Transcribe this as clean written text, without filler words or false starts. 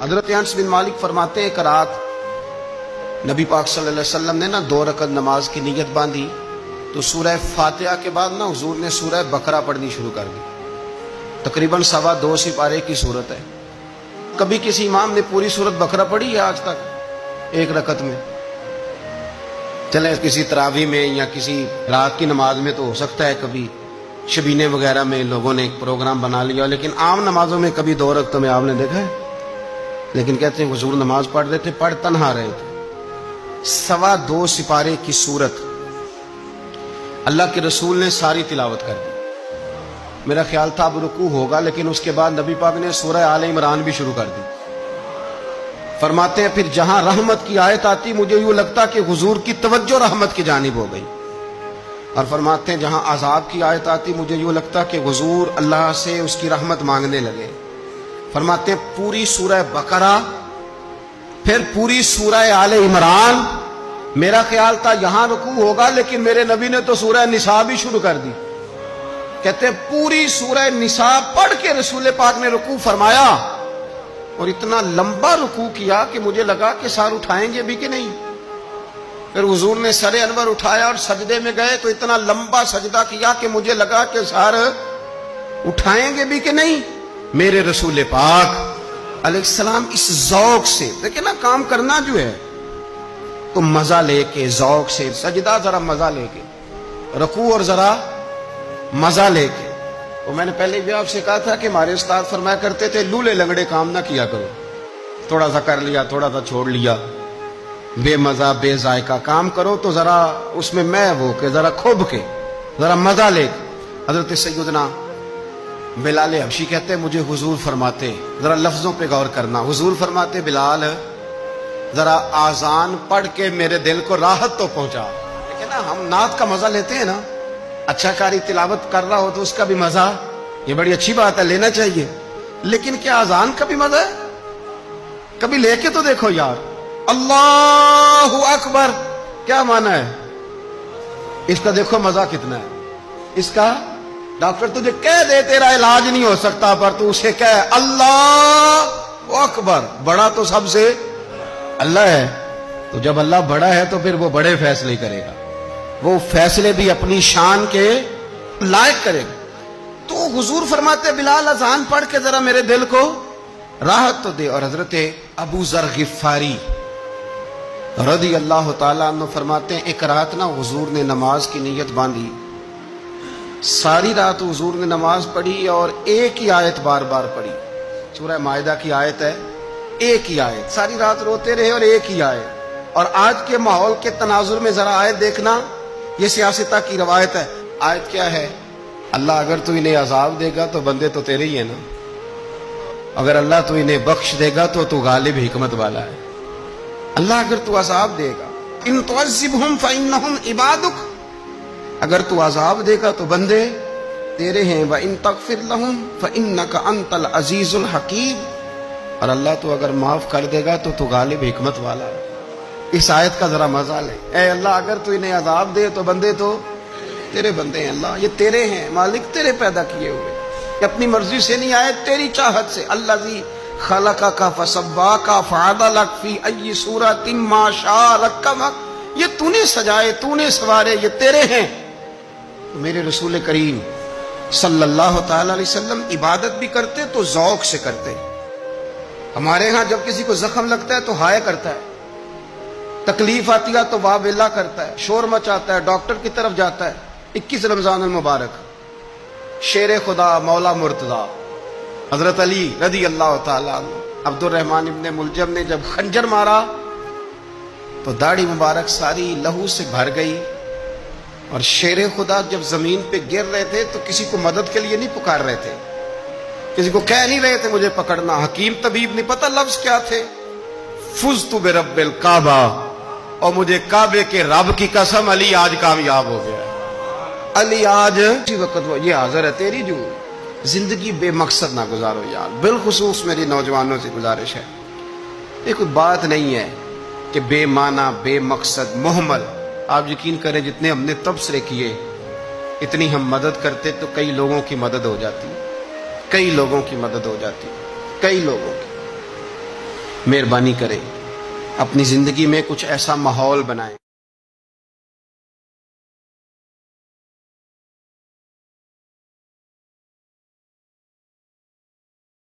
حضرت انس بن مالک فرماتے ہیں کہ رات نبی پاک صلی اللہ علیہ وسلم نے 2 رکعت نماز کی نیت باندھی تو سورہ فاتحہ کے بعد حضور نے سورہ بقرہ پڑھنی شروع کر دی۔ تقریباً 2.25 سپارے کی صورت ہے۔ کبھی کسی امام نے پوری سورت بقرہ پڑھی ہے آج تک 1 رکعت میں؟ چلیں کسی تراویح میں یا کسی رات کی نماز میں تو ہو سکتا ہے، کبھی شبینے وغیرہ میں لوگوں نے ایک پروگرام بنا لیا، لیکن عام نمازوں میں کبھی 2 رکعتوں میں آپ نے دیکھا ہے؟ لیکن کہتے ہیں حضور نماز پڑھ رہے تھے، پڑھ تنہا رہے تھے۔ 2.25 سپارے کی صورت اللہ کے رسول نے ساری تلاوت کر دی۔ میرا خیال تھا اب رکوع ہوگا، لیکن اس کے بعد نبی پاک نے سورہ آل عمران بھی شروع کر دی۔ فرماتے ہیں پھر جہاں رحمت کی آیت آتی مجھے یوں لگتا کہ حضور کی توجہ رحمت کی جانب ہو گئی، اور فرماتے ہیں جہاں عذاب کی آیت آتی مجھے یوں لگتا کہ حضور اللہ سے اس کی رحمت مانگنے لگے۔ فرماتے ہیں پوری سورہ بقرہ، پھر پوری سورہ آل عمران۔ میرا خیال تھا یہاں رکوع ہوگا، لیکن میرے نبی نے تو سورہ نساء بھی شروع کر دی۔ کہتے ہیں پوری سورہ نساء پڑھ کے رسول پاک نے رکوع فرمایا، اور اتنا لمبا رکوع کیا کہ مجھے لگا کہ سر اٹھائیں گے بھی کہ نہیں۔ پھر حضور نے سر انور اٹھایا اور سجدے میں گئے تو اتنا لمبا سجدہ کیا کہ مجھے لگا کہ سر اٹھائیں گے بھی کہ نہیں۔ میرے رسول پاک علیہ السلام اس ذوق سے، دیکھیں نا کام کرنا جو ہے تو مزہ لے کے، ذوق سے، سجدہ ذرا مزہ لے کے، رکوع اور ذرا مزہ لے کے۔ وہ میں نے پہلے بھی آپ سے کہا تھا کہ ہمارے استاد فرمایا کرتے تھے لولے لنگڑے کام نہ کیا کرو، تھوڑا سا کر لیا تھوڑا سا چھوڑ لیا، بے مزہ بے ذائقہ کام کرو تو ذرا اس میں ہو کے، ذرا کھب کے، ذرا مزہ لے کے۔ حضرت سیدنا بلال حبشی کہتے ہیں مجھے حضور فرماتے، ذرا لفظوں پہ غور کرنا، حضور فرماتے بلال ذرا آذان پڑھ کے میرے دل کو راحت تو پہنچا۔ لیکن نا ہم نعت کا مزہ لیتے ہیں نا، اچھا قاری تلاوت کر رہا ہو تو اس کا بھی مزہ، یہ بڑی اچھی بات ہے، لینا چاہیے، لیکن کیا آذان کا بھی مزہ ہے؟ کبھی لے کے تو دیکھو یار، اللہ اکبر کیا معنی ہے اس کا؟ دیکھو مزہ کتنا ہے اس کا۔ ڈاکٹر تجھے کہہ دے تیرا علاج نہیں ہو سکتا، پر تو اسے کہہ اللہ اکبر، بڑا تو سب سے اللہ ہے، تو جب اللہ بڑا ہے تو پھر وہ بڑے فیصلے کرے گا، وہ فیصلے بھی اپنی شان کے لائق کرے گا۔ تو حضور فرماتے بلال اذان پڑھ کے ذرا میرے دل کو راحت تو دے۔ اور حضرت ابو ذر غفاری رضی اللہ تعالیٰ عنہ فرماتے ہیں ایک رات حضور نے نماز کی نیت باندھی، ساری رات حضور نے نماز پڑھی اور ایک ہی آیت بار بار پڑھی، سورہ مائدہ کی آیت ہے، ایک ہی آیت، ساری رات روتے رہے اور ایک ہی آیت۔ اور آج کے ماحول کے تناظر میں ذرا آیت دیکھنا، یہ سیاستہ کی روایت ہے۔ آیت کیا ہے؟ اللہ اگر تو انہیں عذاب دے گا تو بندے تو تیرے ہی ہیں نا، اگر اللہ تو انہیں بخش دے گا تو غالب حکمت والا ہے۔ اللہ اگر تو عذاب دے گا، ان تعذبہم فإنہم عبادک، اگر تو عذاب دے گا تو بندے تیرے ہیں، وَإِن تَغْفِرْ لَهُمْ فَإِنَّكَ أَنْتَ الْعَزِيزُ الْحَكِيمُ، اور اللہ تو اگر معاف کر دے گا تو غالب حکمت والا ہے۔ اس آیت کا ذرا مزہ لے، اے اللہ اگر تو انہیں عذاب دے تو بندے تو تیرے بندے ہیں، اللہ یہ تیرے ہیں، مالک تیرے پیدا کیے ہوئے، یہ اپنی مرضی سے نہیں آئے، تیری چاہت سے۔ الذی خلقک فسواک فعدلک فی ای صورۃ ما شاء رکبک، یہ تو نے سجائے تو نے سوارے، یہ تیرے ہیں۔ میرے رسول کریم صلی اللہ تعالی علیہ وسلم عبادت بھی کرتے تو ذوق سے کرتے۔ ہمارے ہاں جب کسی کو زخم لگتا ہے تو ہائے کرتا ہے، تکلیف آتی ہے تو واہ ویلا کرتا ہے، شور مچاتا ہے، ڈاکٹر کی طرف جاتا ہے۔ 21 رمضان المبارک شیر خدا مولا مرتضی حضرت علی رضی اللہ تعالیٰ عنہ، عبد الرحمن ابن ملجم نے جب خنجر مارا تو داڑھی مبارک ساری لہو سے بھر گئی، اور شیر خدا جب زمین پہ گر رہے تھے تو کسی کو مدد کے لیے نہیں پکار رہے تھے، کسی کو کہہ نہیں رہے تھے مجھے پکڑنا، حکیم طبیب نہیں پتہ لفظ کیا تھے، فزت برب الکعبہ، اور مجھے کعبے کے رب کی قسم علی آج کامیاب ہو گیا، علی آج اسی وقت وہ یہ حاضر ہے تیری جو زندگی بے مقصد نہ گزارو یار۔ بالخصوص میری نوجوانوں سے گزارش ہے، یہ کوئی بات نہیں ہے کہ بے معنی بے مقصد مہمل، آپ یقین کریں جتنے ہم نے تبصرے کیے اتنی ہم مدد کرتے تو کئی لوگوں کی مدد ہو جاتی، کئی لوگوں کی مدد ہو جاتی، کئی لوگوں کی۔ مہربانی کریں اپنی زندگی میں کچھ ایسا ماحول بنائیں